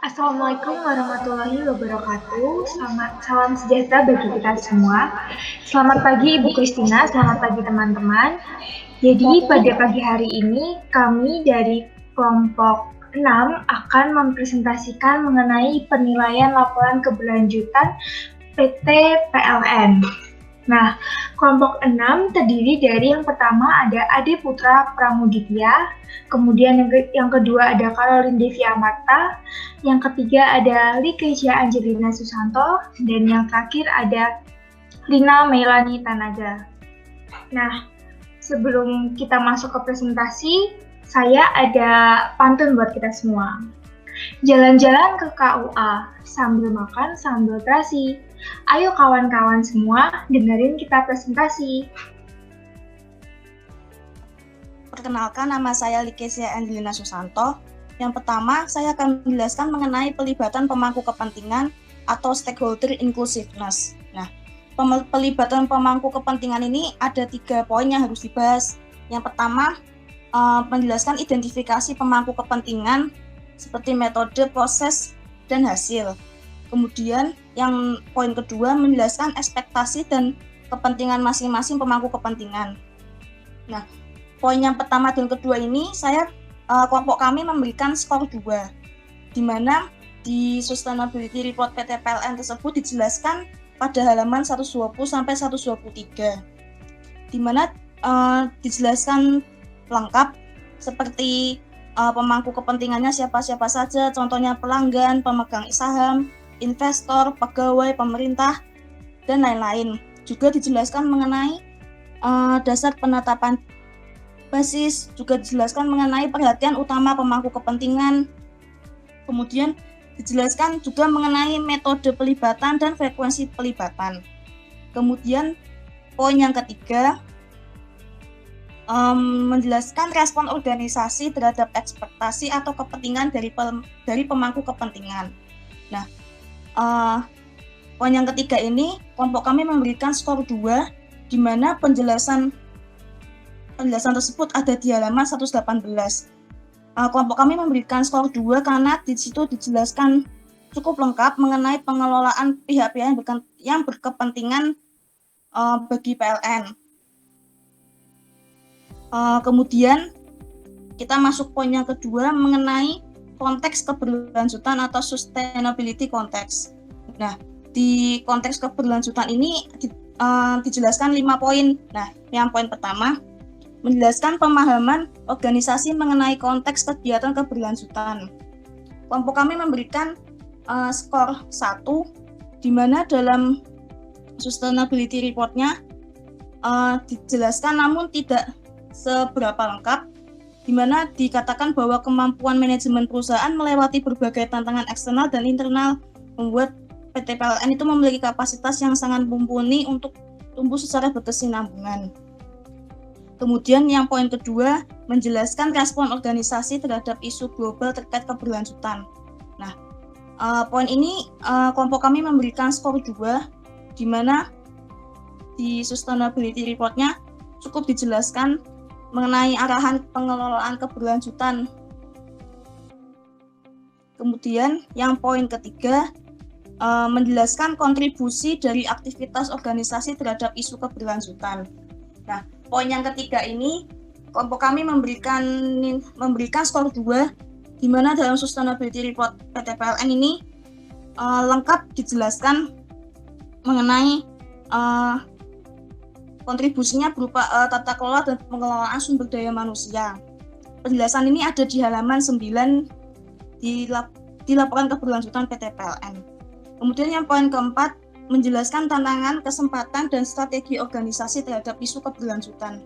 Assalamualaikum warahmatullahi wabarakatuh. Salam sejahtera bagi kita semua. Selamat pagi Ibu Kristina, selamat pagi teman-teman. Jadi pada pagi hari ini kami dari kelompok 6 akan mempresentasikan mengenai penilaian laporan keberlanjutan PT PLN. Nah, kelompok 6 terdiri dari yang pertama ada Ade Putra Pramuditya, kemudian yang kedua ada Caroline Devi Amarta, yang ketiga ada Likesia Angelina Susanto, dan yang terakhir ada Lina Meilani Tanaga. Nah, sebelum kita masuk ke presentasi, saya ada pantun buat kita semua. Jalan-jalan ke KUA, sambil makan, sambil terasi. Ayo kawan-kawan semua, dengerin kita presentasi. Perkenalkan, nama saya Likesia Angelina Susanto. Yang pertama, saya akan menjelaskan mengenai pelibatan pemangku kepentingan atau stakeholder inclusiveness. Nah, pelibatan pemangku kepentingan ini ada 3 poin yang harus dibahas. Yang pertama, menjelaskan identifikasi pemangku kepentingan seperti metode, proses, dan hasil. Kemudian yang poin kedua menjelaskan ekspektasi dan kepentingan masing-masing pemangku kepentingan. Nah, poin yang pertama dan kedua ini kelompok kami memberikan skor 2, di mana di Sustainability Report PT PLN tersebut dijelaskan pada halaman 120 sampai 123, di mana dijelaskan lengkap seperti pemangku kepentingannya siapa-siapa saja, contohnya pelanggan, pemegang saham, investor, pegawai, pemerintah, dan lain-lain. Juga dijelaskan mengenai dasar penetapan basis, juga dijelaskan mengenai perhatian utama pemangku kepentingan. Kemudian dijelaskan juga mengenai metode pelibatan dan frekuensi pelibatan. Kemudian poin yang ketiga menjelaskan respon organisasi terhadap ekspektasi atau kepentingan dari pemangku kepentingan. Nah, poin yang ketiga ini kelompok kami memberikan skor 2, di mana penjelasan tersebut ada di halaman 118. Kelompok kami memberikan skor 2 karena di situ dijelaskan cukup lengkap mengenai pengelolaan pihak-pihak yang berkepentingan bagi PLN. Kemudian kita masuk poin yang kedua mengenai konteks keberlanjutan atau sustainability konteks. Nah, di konteks keberlanjutan ini dijelaskan 5 poin. Nah, yang poin pertama menjelaskan pemahaman organisasi mengenai konteks kegiatan keberlanjutan. Kelompok kami memberikan skor 1, di mana dalam sustainability report-nya dijelaskan namun tidak seberapa lengkap, di mana dikatakan bahwa kemampuan manajemen perusahaan melewati berbagai tantangan eksternal dan internal membuat PT PLN itu memiliki kapasitas yang sangat mumpuni untuk tumbuh secara berkesinambungan. Kemudian yang poin kedua menjelaskan respon organisasi terhadap isu global terkait keberlanjutan. Nah, poin ini kelompok kami memberikan skor 2, di mana di sustainability report-nya cukup dijelaskan mengenai arahan pengelolaan keberlanjutan. Kemudian yang poin ketiga menjelaskan kontribusi dari aktivitas organisasi terhadap isu keberlanjutan. Nah, poin yang ketiga ini kelompok kami memberikan skor 2, di mana dalam sustainability report PT PLN ini lengkap dijelaskan mengenai kontribusinya berupa tata kelola dan pengelolaan sumber daya manusia. Penjelasan ini ada di halaman 9 di laporan keberlanjutan PT PLN. Kemudian yang poin keempat menjelaskan tantangan, kesempatan, dan strategi organisasi terhadap isu keberlanjutan.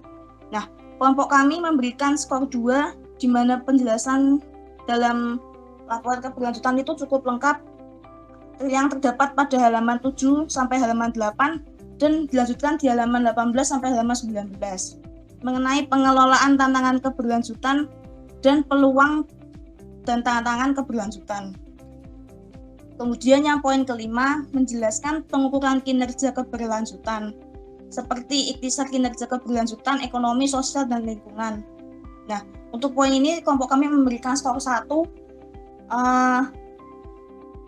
Nah, kelompok kami memberikan skor 2, di mana penjelasan dalam laporan keberlanjutan itu cukup lengkap, yang terdapat pada halaman 7 sampai halaman 8, dan dilanjutkan di halaman 18 sampai halaman 19 mengenai pengelolaan tantangan keberlanjutan dan peluang dan tantangan keberlanjutan. Kemudian yang poin kelima menjelaskan pengukuran kinerja keberlanjutan seperti ikhtisar kinerja keberlanjutan ekonomi, sosial, dan lingkungan. Nah, untuk poin ini kelompok kami memberikan skor 1,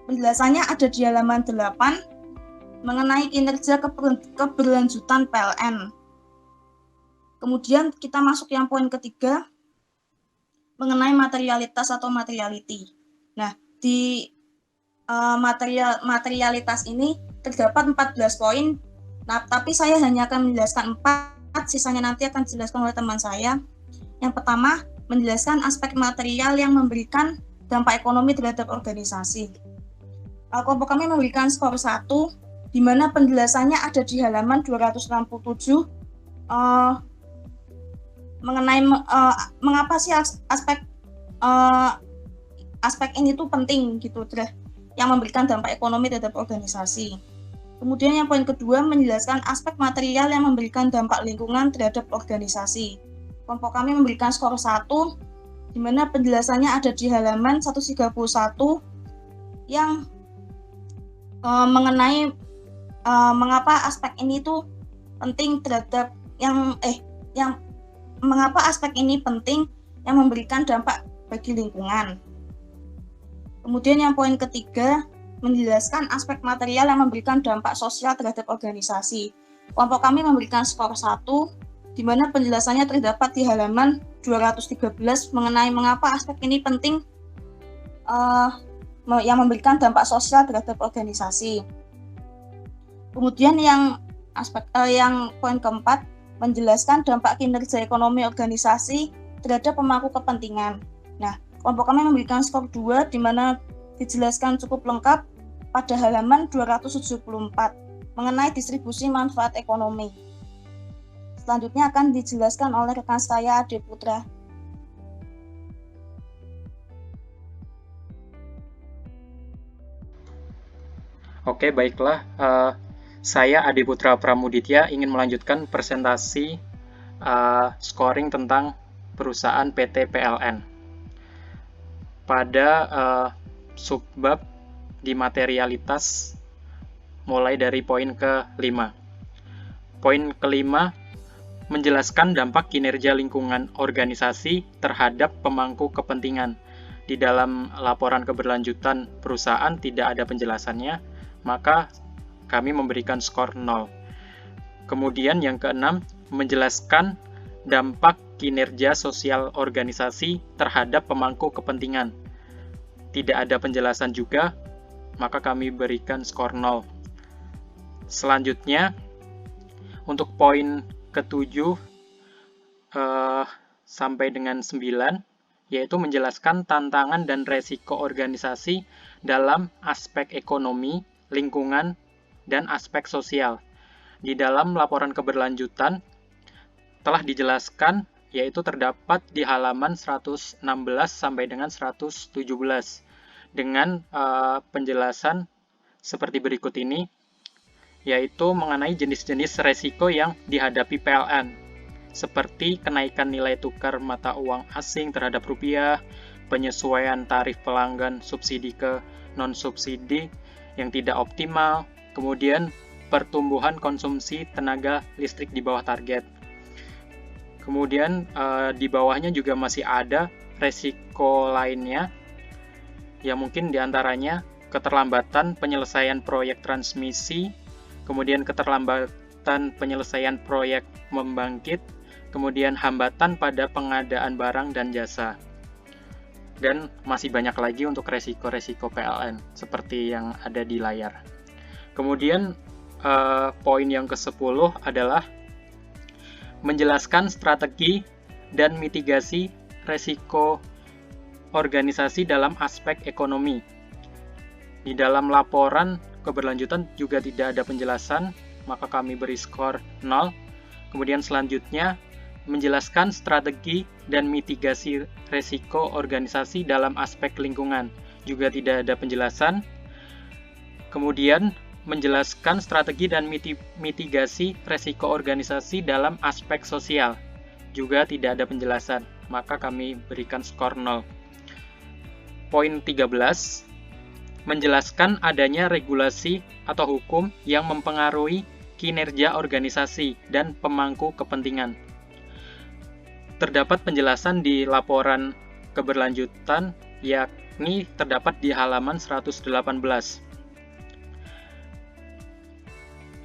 Penjelasannya ada di halaman 8 mengenai kinerja keberlanjutan PLN. Kemudian kita masuk yang poin ketiga mengenai materialitas atau materiality. Nah, di materialitas ini terdapat 14 poin. Nah, tapi saya hanya akan menjelaskan 4, sisanya nanti akan dijelaskan oleh teman saya. Yang pertama, menjelaskan aspek material yang memberikan dampak ekonomi terhadap organisasi. Kelompok kami memberikan skor 1, di mana penjelasannya ada di halaman 267 mengenai mengapa sih aspek ini tuh penting gitu, yang memberikan dampak ekonomi terhadap organisasi. Kemudian yang poin kedua, menjelaskan aspek material yang memberikan dampak lingkungan terhadap organisasi. Kelompok kami memberikan skor 1, di mana penjelasannya ada di halaman 131 yang mengenai mengapa aspek ini tuh penting terhadap mengapa aspek ini penting yang memberikan dampak bagi lingkungan. Kemudian yang poin ketiga, menjelaskan aspek material yang memberikan dampak sosial terhadap organisasi. Kelompok kami memberikan skor 1, di mana penjelasannya terdapat di halaman 213 mengenai mengapa aspek ini penting yang memberikan dampak sosial terhadap organisasi. Kemudian yang poin keempat, menjelaskan dampak kinerja ekonomi organisasi terhadap pemangku kepentingan. Nah, kelompok kami memberikan skor 2, di mana dijelaskan cukup lengkap pada halaman 274 mengenai distribusi manfaat ekonomi. Selanjutnya akan dijelaskan oleh rekan saya, Ade Putra. Oke, baiklah. Saya Ade Putra Pramuditya ingin melanjutkan presentasi scoring tentang perusahaan PT PLN. Pada subbab di materialitas mulai dari poin ke-5. Poin ke-5 menjelaskan dampak kinerja lingkungan organisasi terhadap pemangku kepentingan. Di dalam laporan keberlanjutan perusahaan tidak ada penjelasannya, maka kami memberikan skor 0. Kemudian yang ke-6, menjelaskan dampak kinerja sosial organisasi terhadap pemangku kepentingan. Tidak ada penjelasan juga, maka kami berikan skor 0. Selanjutnya, untuk poin ke-7 sampai dengan 9, yaitu menjelaskan tantangan dan resiko organisasi dalam aspek ekonomi, lingkungan, dan aspek sosial. Di dalam laporan keberlanjutan telah dijelaskan, yaitu terdapat di halaman 116 sampai dengan 117 dengan penjelasan seperti berikut ini, yaitu mengenai jenis-jenis resiko yang dihadapi PLN, seperti kenaikan nilai tukar mata uang asing terhadap rupiah, penyesuaian tarif pelanggan subsidi ke non-subsidi yang tidak optimal, kemudian pertumbuhan konsumsi tenaga listrik di bawah target. Kemudian di bawahnya juga masih ada resiko lainnya, yang mungkin diantaranya keterlambatan penyelesaian proyek transmisi, kemudian keterlambatan penyelesaian proyek membangkit, kemudian hambatan pada pengadaan barang dan jasa. Dan masih banyak lagi untuk resiko-resiko PLN, seperti yang ada di layar. Kemudian, poin yang ke-10 adalah menjelaskan strategi dan mitigasi resiko organisasi dalam aspek ekonomi. Di dalam laporan keberlanjutan juga tidak ada penjelasan, maka kami beri skor 0. Kemudian selanjutnya, menjelaskan strategi dan mitigasi resiko organisasi dalam aspek lingkungan. Juga tidak ada penjelasan. Kemudian, menjelaskan strategi dan mitigasi resiko organisasi dalam aspek sosial. Juga tidak ada penjelasan, maka kami berikan skor 0. Poin 13, menjelaskan adanya regulasi atau hukum yang mempengaruhi kinerja organisasi dan pemangku kepentingan. Terdapat penjelasan di laporan keberlanjutan, Ini terdapat di halaman 118.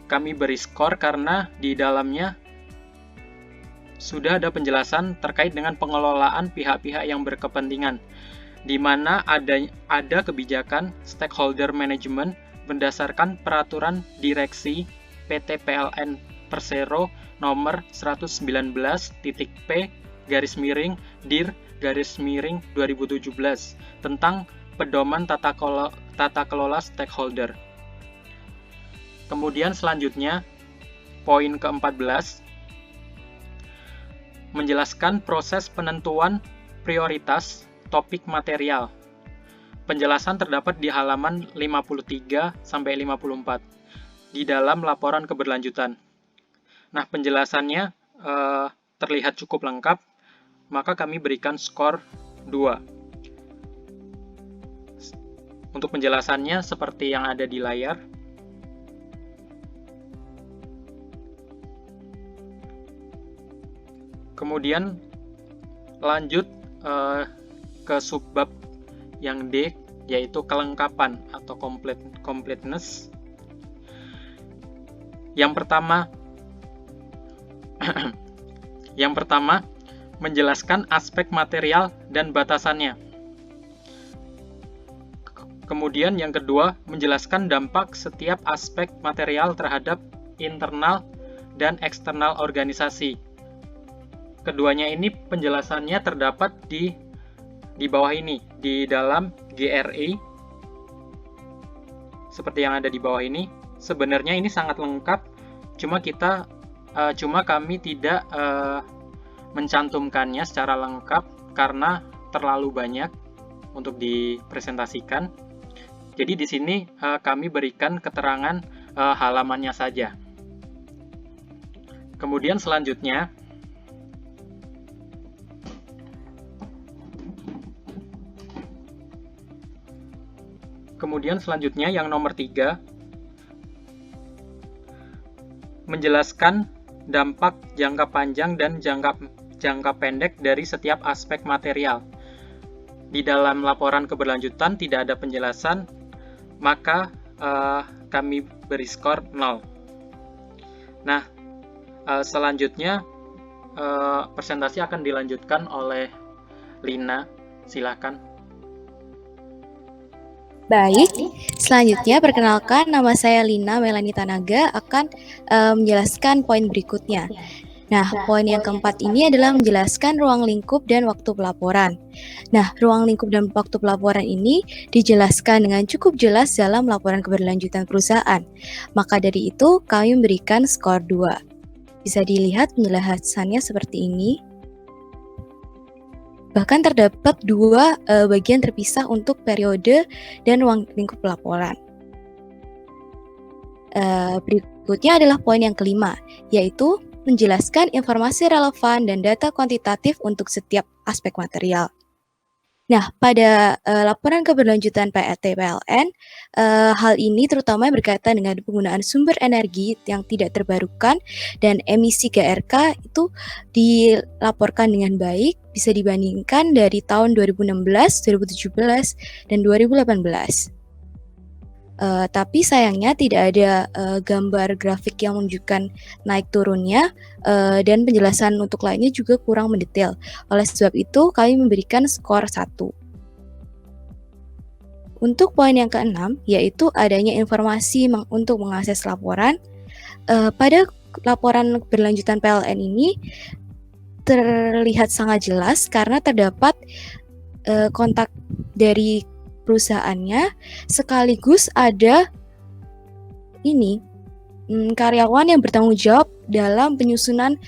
Kami beri skor karena di dalamnya sudah ada penjelasan terkait dengan pengelolaan pihak-pihak yang berkepentingan, di mana ada kebijakan stakeholder management berdasarkan peraturan direksi PT PLN Persero nomor 119/P/DIR/2017 tentang pedoman tata kelola stakeholder. Kemudian selanjutnya, poin ke-14, menjelaskan proses penentuan prioritas topik material. Penjelasan terdapat di halaman 53-54 di dalam laporan keberlanjutan. Nah, penjelasannya terlihat cukup lengkap, maka kami berikan skor 2. Untuk penjelasannya seperti yang ada di layar. Kemudian lanjut ke subbab yang D, yaitu kelengkapan atau completeness. Yang pertama, menjelaskan aspek material dan batasannya. Kemudian yang kedua, menjelaskan dampak setiap aspek material terhadap internal dan eksternal organisasi. Keduanya ini penjelasannya terdapat di bawah ini, di dalam GRE, seperti yang ada di bawah ini. Sebenarnya ini sangat lengkap, cuma kami tidak mencantumkannya secara lengkap karena terlalu banyak untuk dipresentasikan. Jadi di sini kami berikan keterangan halamannya saja. Kemudian selanjutnya, yang nomor 3, menjelaskan dampak jangka panjang dan jangka pendek dari setiap aspek material. Di dalam laporan keberlanjutan tidak ada penjelasan, maka kami beri skor 0. Nah, selanjutnya presentasi akan dilanjutkan oleh Lina. Silakan. Baik, selanjutnya perkenalkan, nama saya Lina Melani Tanaga akan menjelaskan poin berikutnya. Nah, poin yang keempat ini adalah menjelaskan ruang lingkup dan waktu pelaporan. Nah, ruang lingkup dan waktu pelaporan ini dijelaskan dengan cukup jelas dalam laporan keberlanjutan perusahaan. Maka dari itu, kami memberikan skor 2. Bisa dilihat penjelasannya seperti ini. Bahkan terdapat 2 bagian terpisah untuk periode dan ruang lingkup pelaporan. Berikutnya adalah poin yang kelima, yaitu menjelaskan informasi relevan dan data kuantitatif untuk setiap aspek material. Nah, pada laporan keberlanjutan PT PLN, hal ini terutama berkaitan dengan penggunaan sumber energi yang tidak terbarukan dan emisi GRK itu dilaporkan dengan baik, bisa dibandingkan dari tahun 2016, 2017, dan 2018. Tapi sayangnya tidak ada gambar grafik yang menunjukkan naik turunnya, dan penjelasan untuk lainnya juga kurang mendetail. Oleh sebab itu, kami memberikan skor 1. Untuk poin yang keenam, yaitu adanya informasi untuk mengakses laporan. Pada laporan berlanjutan PLN ini terlihat sangat jelas karena terdapat kontak dari perusahaannya, sekaligus ada karyawan yang bertanggung jawab dalam penyusunan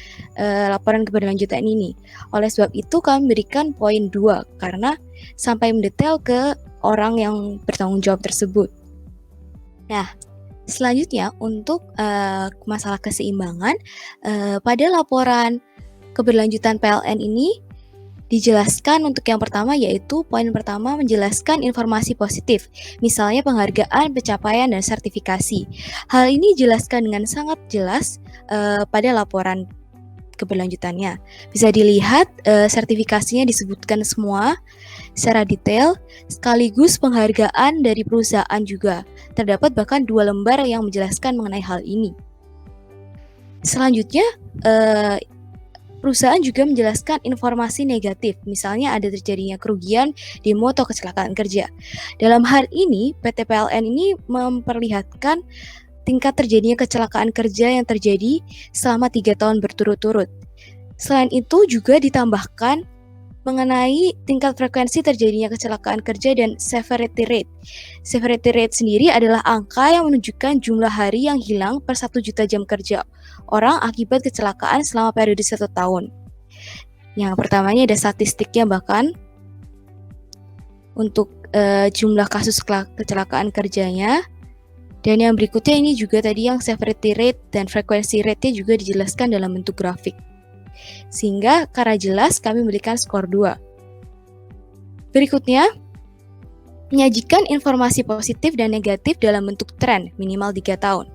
laporan keberlanjutan ini. Oleh sebab itu kami berikan poin 2 karena sampai mendetail ke orang yang bertanggung jawab tersebut. Nah, selanjutnya untuk masalah keseimbangan, pada laporan keberlanjutan PLN ini dijelaskan untuk yang pertama, yaitu poin pertama menjelaskan informasi positif, misalnya penghargaan, pencapaian, dan sertifikasi. Hal ini dijelaskan dengan sangat jelas pada laporan keberlanjutannya. Bisa dilihat sertifikasinya disebutkan semua secara detail, sekaligus penghargaan dari perusahaan juga. Terdapat bahkan 2 lembar yang menjelaskan mengenai hal ini. Selanjutnya, perusahaan juga menjelaskan informasi negatif, misalnya ada terjadinya kerugian, demo, atau kecelakaan kerja. Dalam hal ini, PT PLN ini memperlihatkan tingkat terjadinya kecelakaan kerja yang terjadi selama 3 tahun berturut-turut. Selain itu juga ditambahkan mengenai tingkat frekuensi terjadinya kecelakaan kerja dan severity rate. Severity rate sendiri adalah angka yang menunjukkan jumlah hari yang hilang per 1 juta jam kerja orang akibat kecelakaan selama periode 1 tahun. Yang pertamanya ada statistiknya bahkan untuk jumlah kasus kecelakaan kerjanya. Dan yang berikutnya ini juga tadi yang severity rate dan frekuensi rate-nya juga dijelaskan dalam bentuk grafik. Sehingga karena jelas kami memberikan skor 2. Berikutnya, menyajikan informasi positif dan negatif dalam bentuk tren minimal 3 tahun.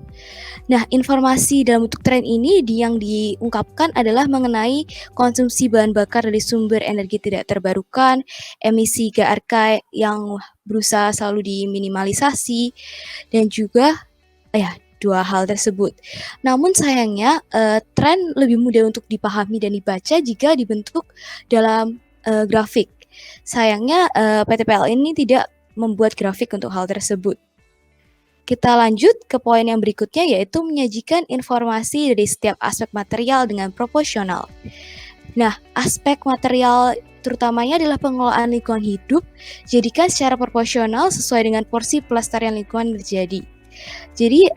Nah, informasi dalam bentuk tren ini yang diungkapkan adalah mengenai konsumsi bahan bakar dari sumber energi tidak terbarukan, emisi GRK yang berusaha selalu diminimalisasi, dan juga 2 hal tersebut. Namun sayangnya tren lebih mudah untuk dipahami dan dibaca jika dibentuk dalam grafik. Sayangnya PT PLN ini tidak membuat grafik untuk hal tersebut. Kita lanjut ke poin yang berikutnya, yaitu menyajikan informasi dari setiap aspek material dengan proporsional. Nah, aspek material terutamanya adalah pengelolaan lingkungan hidup, jadikan secara proporsional sesuai dengan porsi pelestarian lingkungan yang terjadi. Jadi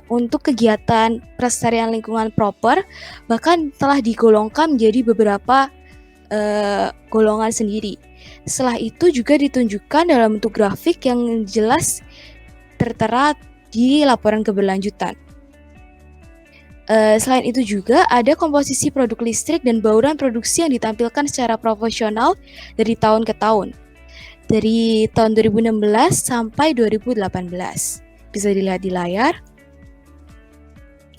untuk kegiatan pelestarian lingkungan proper bahkan telah digolongkan menjadi beberapa golongan sendiri. Setelah itu juga ditunjukkan dalam bentuk grafik yang jelas tertera di laporan keberlanjutan. Selain itu juga ada komposisi produk listrik dan bauran produksi yang ditampilkan secara proporsional dari tahun ke tahun. Dari tahun 2016 sampai 2018. Bisa dilihat di layar.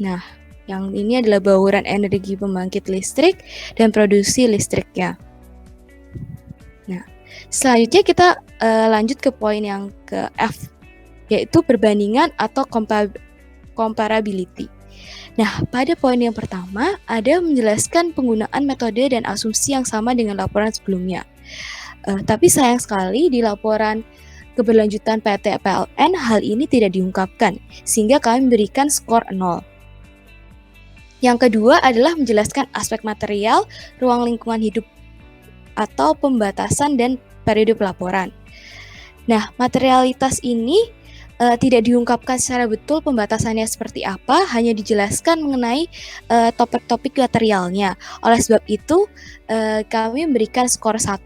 Nah, yang ini adalah bauran energi pembangkit listrik dan produksi listriknya. Nah, selanjutnya kita lanjut ke poin yang ke F, yaitu perbandingan atau comparability. Nah, pada poin yang pertama ada menjelaskan penggunaan metode dan asumsi yang sama dengan laporan sebelumnya. Tapi sayang sekali di laporan keberlanjutan PT PLN hal ini tidak diungkapkan, sehingga kami memberikan skor 0. Yang kedua adalah menjelaskan aspek material, ruang lingkungan hidup atau pembatasan dan periode pelaporan. Nah, materialitas ini tidak diungkapkan secara betul pembatasannya seperti apa, hanya dijelaskan mengenai topik-topik materialnya. Oleh sebab itu, kami memberikan skor 1.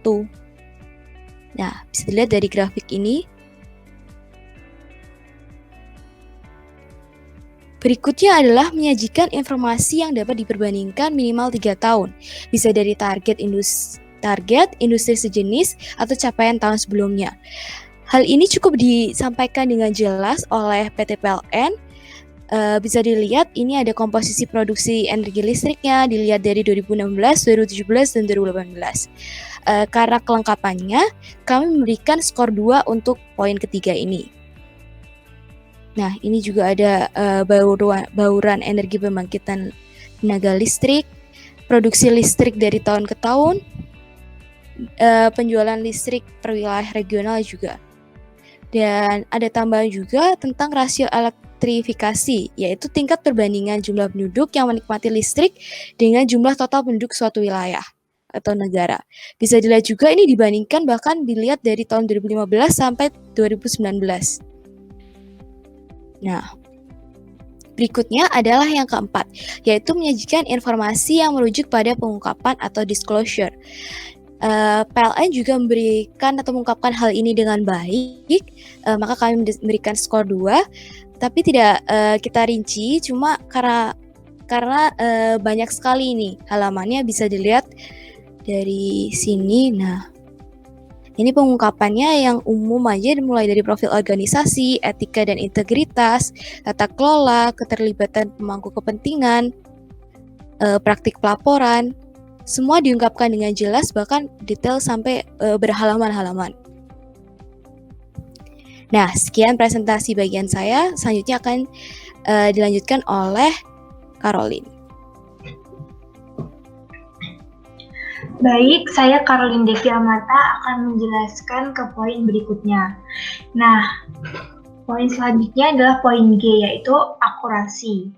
Nah, bisa dilihat dari grafik ini. Berikutnya adalah menyajikan informasi yang dapat diperbandingkan minimal 3 tahun. Bisa dari target industri sejenis atau capaian tahun sebelumnya. Hal ini cukup disampaikan dengan jelas oleh PT PLN. Bisa dilihat ini ada komposisi produksi energi listriknya, dilihat dari 2016, 2017, dan 2018. Karena kelengkapannya, kami memberikan skor 2 untuk poin ketiga ini. Nah, ini juga ada bauran energi pembangkitan tenaga listrik, produksi listrik dari tahun ke tahun, penjualan listrik per wilayah regional juga. Dan ada tambahan juga tentang rasio elektrifikasi, yaitu tingkat perbandingan jumlah penduduk yang menikmati listrik dengan jumlah total penduduk suatu wilayah atau negara. Bisa dilihat juga ini dibandingkan bahkan dilihat dari tahun 2015 sampai 2019. Nah, berikutnya adalah yang keempat, yaitu menyajikan informasi yang merujuk pada pengungkapan atau disclosure. PLN juga memberikan atau mengungkapkan hal ini dengan baik, maka kami memberikan skor 2, tapi tidak kita rinci, cuma karena banyak sekali ini halamannya, bisa dilihat dari sini. Nah, ini pengungkapannya yang umum aja, mulai dari profil organisasi, etika dan integritas, tata kelola, keterlibatan pemangku kepentingan, praktik pelaporan, semua diungkapkan dengan jelas bahkan detail sampai berhalaman-halaman. Nah, sekian presentasi bagian saya. Selanjutnya akan dilanjutkan oleh Caroline. Baik, saya Caroline Devi Amata akan menjelaskan ke poin berikutnya. Nah, poin selanjutnya adalah poin G, yaitu akurasi.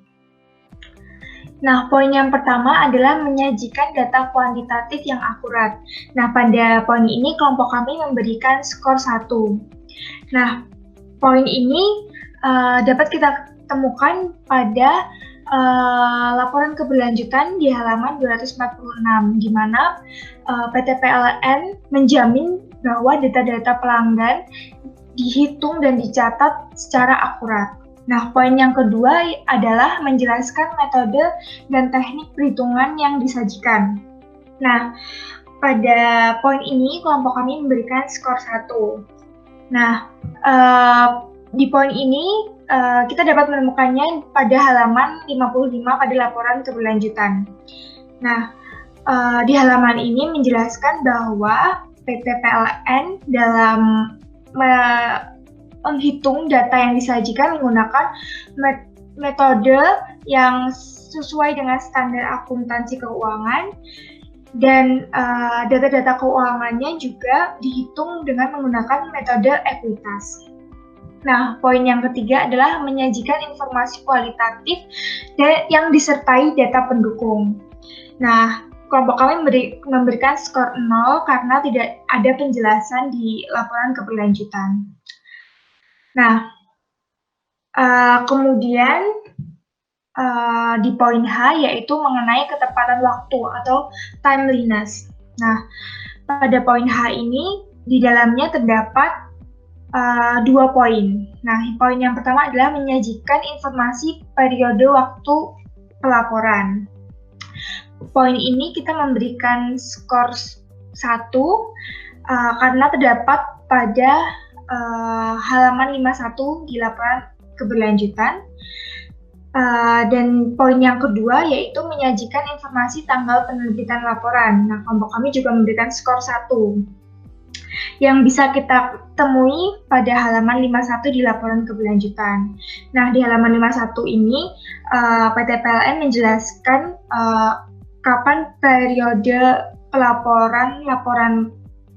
Nah, poin yang pertama adalah menyajikan data kuantitatif yang akurat. Nah, pada poin ini kelompok kami memberikan skor 1. Nah, poin ini dapat kita temukan pada laporan keberlanjutan di halaman 246, di mana PT PLN menjamin bahwa data-data pelanggan dihitung dan dicatat secara akurat. Nah, poin yang kedua adalah menjelaskan metode dan teknik perhitungan yang disajikan. Nah, pada poin ini kelompok kami memberikan skor 1. Nah, di poin ini kita dapat menemukannya pada halaman 55 pada laporan keberlanjutan. Nah, di halaman ini menjelaskan bahwa PT PLN dalam menghitung data yang disajikan menggunakan metode yang sesuai dengan standar akuntansi keuangan, dan data-data keuangannya juga dihitung dengan menggunakan metode ekuitas. Nah, poin yang ketiga adalah menyajikan informasi kualitatif yang disertai data pendukung. Nah, kelompok kami memberikan skor 0 karena tidak ada penjelasan di laporan keberlanjutan. Nah, kemudian di poin H, yaitu mengenai ketepatan waktu atau timeliness. Nah, pada poin H ini di dalamnya terdapat 2 poin. Nah, poin yang pertama adalah menyajikan informasi periode waktu pelaporan. Poin ini kita memberikan skor 1 karena terdapat pada halaman 51 di laporan keberlanjutan. Dan poin yang kedua yaitu menyajikan informasi tanggal penerbitan laporan. Nah, kelompok kami juga memberikan skor 1 yang bisa kita temui pada halaman 51 di laporan keberlanjutan. Nah, di halaman 51 ini PT PLN menjelaskan kapan periode laporan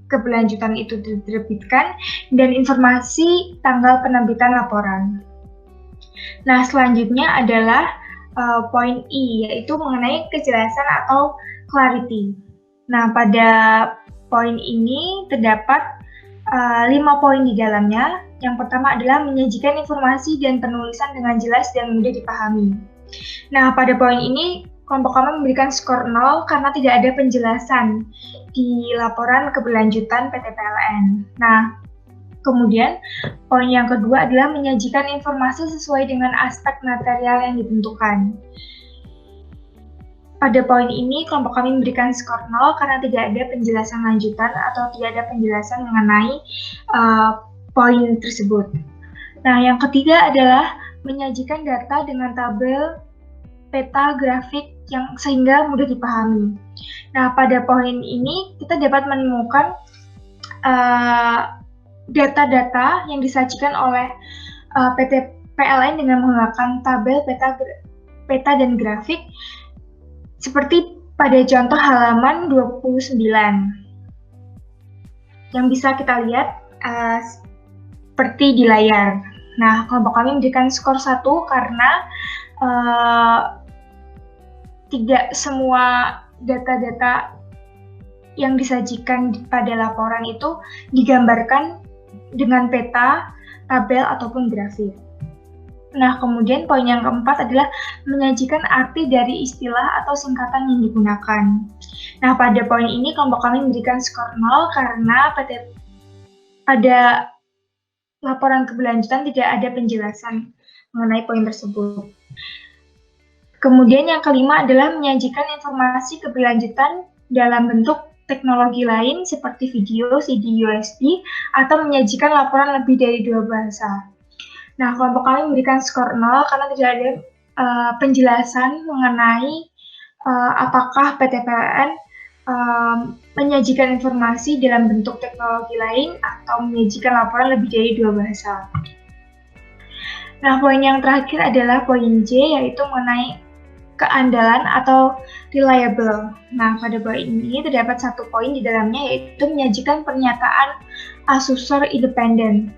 keberlanjutan itu diterbitkan dan informasi tanggal penerbitan laporan. Nah, selanjutnya adalah poin I, yaitu mengenai kejelasan atau clarity. Nah, pada poin ini terdapat 5 poin di dalamnya. Yang pertama adalah menyajikan informasi dan penulisan dengan jelas dan mudah dipahami. Nah, pada poin ini kelompok kami memberikan skor 0 karena tidak ada penjelasan di laporan keberlanjutan PT PLN. Nah, kemudian poin yang kedua adalah menyajikan informasi sesuai dengan aspek material yang ditentukan. Pada poin ini, kelompok kami memberikan skor 0 karena tidak ada penjelasan lanjutan atau tidak ada penjelasan mengenai poin tersebut. Nah, yang ketiga adalah menyajikan data dengan tabel, peta, grafik yang sehingga mudah dipahami. Nah, pada poin ini kita dapat menemukan data-data yang disajikan oleh PT PLN dengan menggunakan tabel, peta dan grafik seperti pada contoh halaman 29 yang bisa kita lihat seperti di layar. Nah, kelompok kami memberikan skor 1 karena tidak semua data-data yang disajikan pada laporan itu digambarkan dengan peta, tabel, ataupun grafik. Nah, kemudian poin yang keempat adalah menyajikan arti dari istilah atau singkatan yang digunakan. Nah, pada poin ini kelompok kami memberikan skor 0 karena pada laporan keberlanjutan tidak ada penjelasan mengenai poin tersebut. Kemudian yang kelima adalah menyajikan informasi keberlanjutan dalam bentuk teknologi lain seperti video, CD, USB, atau menyajikan laporan lebih dari 2 bahasa. Nah, kelompok kami memberikan skor 0 karena tidak ada penjelasan mengenai apakah PT PLN menyajikan informasi dalam bentuk teknologi lain atau menyajikan laporan lebih dari 2 bahasa. Nah, poin yang terakhir adalah poin J, yaitu mengenai keandalan atau reliable. Nah, pada poin ini terdapat satu poin di dalamnya, yaitu menyajikan pernyataan asusor independen.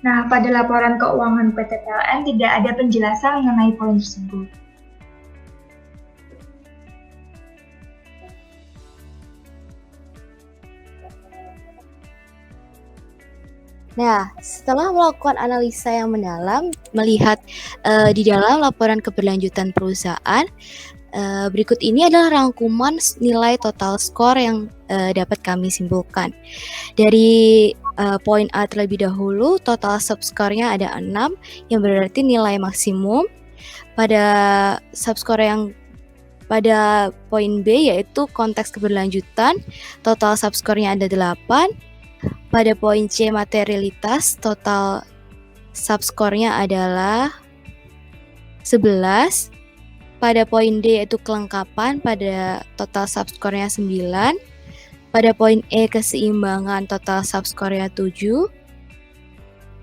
Nah, pada laporan keuangan PT PLN tidak ada penjelasan mengenai poin tersebut. Nah, setelah melakukan analisa yang mendalam, melihat di dalam laporan keberlanjutan perusahaan, berikut ini adalah rangkuman nilai total skor yang dapat kami simpulkan. Dari poin A terlebih dahulu, total subscore-nya ada 6, yang berarti nilai maksimum. Pada subscore yang pada poin B, yaitu konteks keberlanjutan, total subscore-nya ada 8. Pada poin C, materialitas, total subscore-nya adalah 11. Pada poin D, yaitu kelengkapan, pada total subscore-nya 9. Pada poin E, keseimbangan, total subscore-nya 7.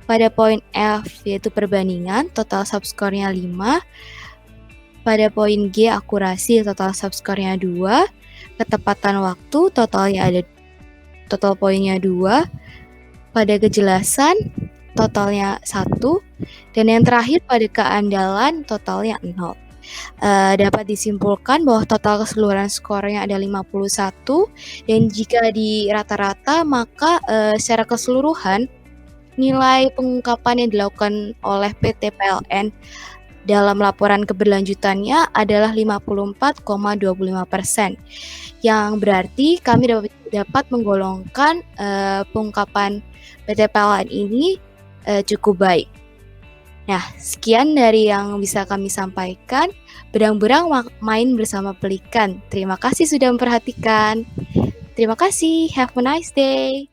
Pada poin F, yaitu perbandingan, total subscore-nya 5. Pada poin G, akurasi, total subscore-nya 2. Ketepatan waktu, total poinnya 2. Pada kejelasan, totalnya 1. Dan yang terakhir pada keandalan, totalnya 0. Dapat disimpulkan bahwa total keseluruhan skornya ada 51, dan jika di rata-rata maka secara keseluruhan nilai pengungkapan yang dilakukan oleh PT PLN dalam laporan keberlanjutannya adalah 54,25%, yang berarti kami dapat menggolongkan pengungkapan PT PLN ini cukup baik. Nah, sekian dari yang bisa kami sampaikan. Berang-berang main bersama pelikan. Terima kasih sudah memperhatikan. Terima kasih. Have a nice day.